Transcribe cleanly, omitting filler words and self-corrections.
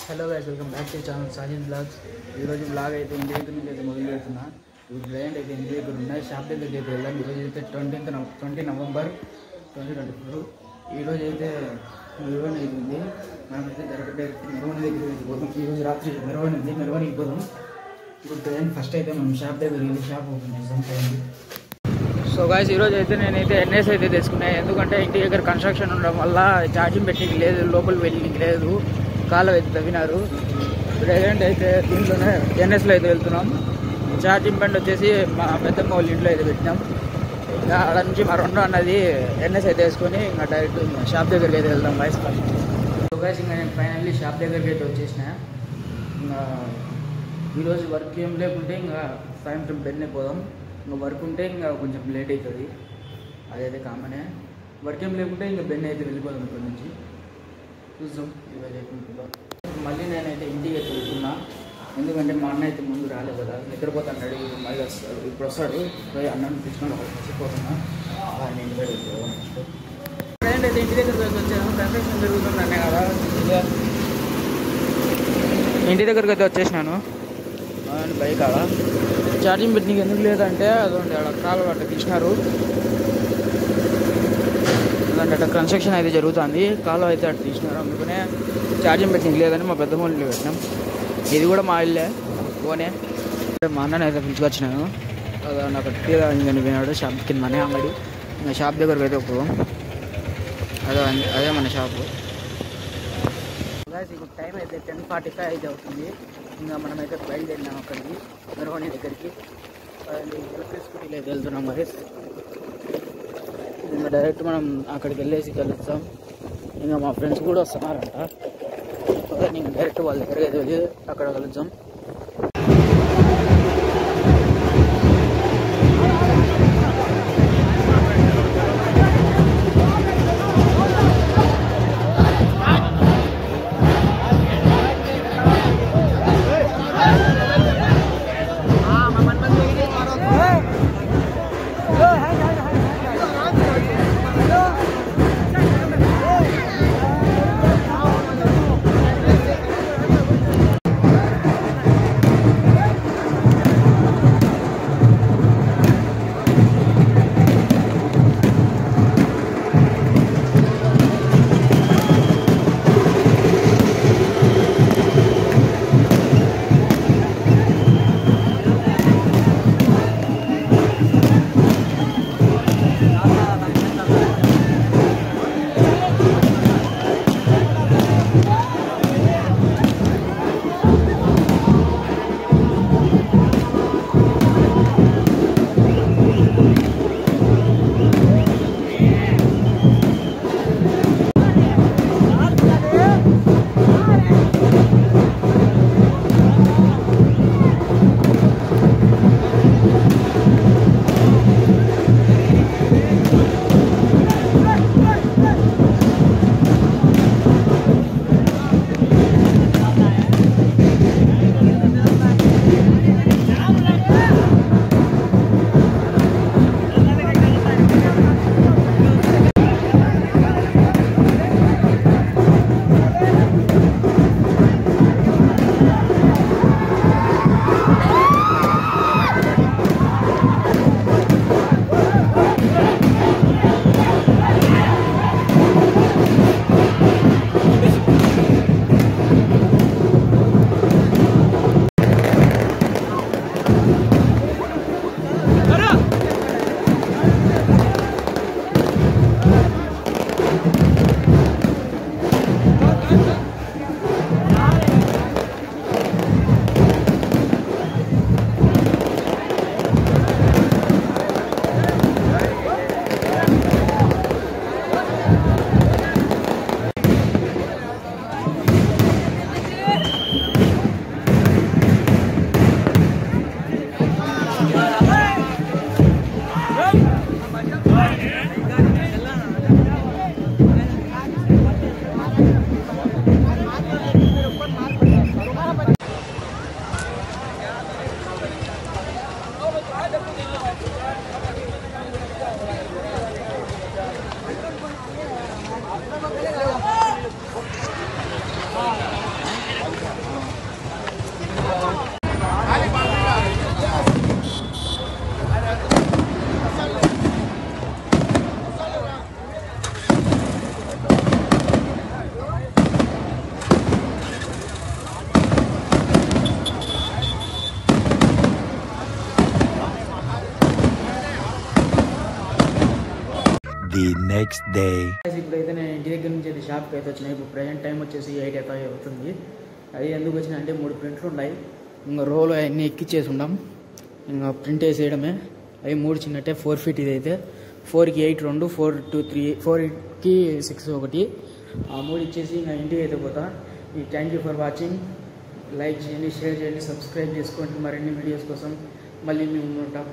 Hello guys, welcome back to channel Sajin blogs. ఈరోజు blog అయితే ఇంటి దగ్గర నుంచి అయితే మొదలు పెడుతున్నా. ఇప్పుడు బ్రాండ్ అయితే ఇంటి దగ్గర ఉన్నాయి. షాప్ దగ్గరికి అయితే వెళ్దాం. ఈరోజు అయితే 20 నవంబర్ 2024. ఈరోజు అయితే మెరవని అవుతుంది. మనమైతే డైరెక్ట్ మెరవని దగ్గరికి అయితే పోతాం. ఈరోజు రాత్రి మెరవని ఉంది, మెరవనికి పోదాం. ఇప్పుడు బ్రాండ్ ఫస్ట్ అయితే మనం షాప్ దగ్గరికి వెళ్ళి షాప్ ఓపెన్ చేస్తాం. సో గాయస్, ఈరోజు అయితే నేనైతే ఎన్ఎస్ అయితే తీసుకున్నాను. ఎందుకంటే ఇంటి దగ్గర కన్స్ట్రక్షన్ ఉండడం వల్ల ఛార్జింగ్ పెట్టికి లేదు, లోపల వెళ్ళికి లేదు, కాలు అయితే తవ్వినారు. ప్రజెంట్ అయితే దీంట్లోనే ఎన్ఎస్లో అయితే వెళ్తున్నాం. ఛార్జింగ్ బండ్ వచ్చేసి మా పెద్దమ్మ వాళ్ళ ఇంట్లో అయితే పెట్టినాం. ఇంకా అక్కడ నుంచి మా రెండో అన్నది ఎన్ఎస్ అయితే వేసుకొని ఇంకా డైరెక్ట్ షాప్ దగ్గరికి అయితే వెళ్దాం. Voice first. సో గాయస్, ఇంకా నేను ఫైనల్లీ షాప్ దగ్గరికి అయితే వచ్చేసిన. ఇంకా ఈరోజు వర్క్ ఏం లేకుంటే ఇంకా సాయంత్రం బెన్నే పోదాం. ఇంకా వర్క్ ఉంటే ఇంకా కొంచెం లేట్ అవుతుంది, అదైతే కామనే. వర్క్ ఏం లేకుంటే ఇంకా బెన్ అయితే వెళ్ళిపోదాం ఇక్కడి నుంచి. చూద్దాం ఈరోజు అయిపోతుందో. మళ్ళీ నేనైతే ఇంటికి అయితే వెళ్తున్నా. ఎందుకంటే మా అన్న అయితే ముందు రాలేదు కదా, నిద్రపోతాడు. మళ్ళీ వస్తాడు, ఇప్పుడు వస్తాడు. పోయి అన్నం తీసుకొని ఒకటి మర్చిపోతున్నా. నేను ఇంటి దగ్గర వెళ్తాను. ఫ్రెండ్ అయితే ఇంటి దగ్గరికి వచ్చాను. కన్స్ట్రక్షన్ జరుగుతుందనే కదా, ఇంటి దగ్గరికి అయితే వచ్చేసినాను. బైక్ ఆడ ఛార్జింగ్ పెట్టినకి ఎందుకు లేదంటే అదొండి అక్కడ కాలు అట్లా తీసినారు. ఎందుకంటే అట్లా కన్స్ట్రక్షన్ అయితే జరుగుతుంది, కాలు అయితే అట్లా తీసినారు. అందుకనే ఛార్జింగ్ పెట్టినకి లేదని మా పెద్ద మోళ్ళు పెట్టినాం. ఇది కూడా మా ఇల్లే ఓనే. మా అన్నని అయితే పిలుచుకొచ్చినాను. అదొండి అక్కడ టీ చనిపోయినాడు షాప్ కిందనే అంగడి. ఇంకా షాప్ దగ్గరకు అయితే పోదాం. అదే మన షాపు. ఇప్పుడు టైం అయితే 10:45 అయితే అవుతుంది. ఇంకా మనమైతే బయలుదేరినాం అక్కడికి, మెరవని దగ్గరికి. ఎలక్ట్రిక్ స్కూటీలో అయితే వెళ్తున్నాం. మరి ఇంకా డైరెక్ట్ మనం అక్కడికి వెళ్ళేసి కలుస్తాం. ఇంకా మా ఫ్రెండ్స్ కూడా వస్తున్నారంట. ఇంకా డైరెక్ట్ వాళ్ళ దగ్గరికి అయితే వెళ్ళి అక్కడ కలుద్దాం. Next day. ఇప్పుడైతే నేను ఇంటి దగ్గర నుంచి అయితే షాప్కి అయితే వచ్చినాయి. ఇప్పుడు ప్రజెంట్ టైం వచ్చేసి 8 అయితే అవుతుంది. అది ఎందుకు వచ్చినా అంటే 3 ప్రింట్లు ఉన్నాయి. ఇంకా రోలు అవన్నీ ఎక్కిచ్చేసి ఉన్నాం. ఇంకా ప్రింట్ వేసేయడమే. అవి 3 చిన్నట్టే 4 ఫీట్ ఇది అయితే 4కి 8 2 4 2 3 4కి 6 ఒకటి ఆ 3 ఇచ్చేసి ఇంకా ఇంటికి అయితే పోతా. Thank you for watching. Like చేయండి, షేర్ చేయండి, సబ్స్క్రైబ్ చేసుకోండి. మరిన్ని వీడియోస్ కోసం మళ్ళీ మేము ఉంటాం.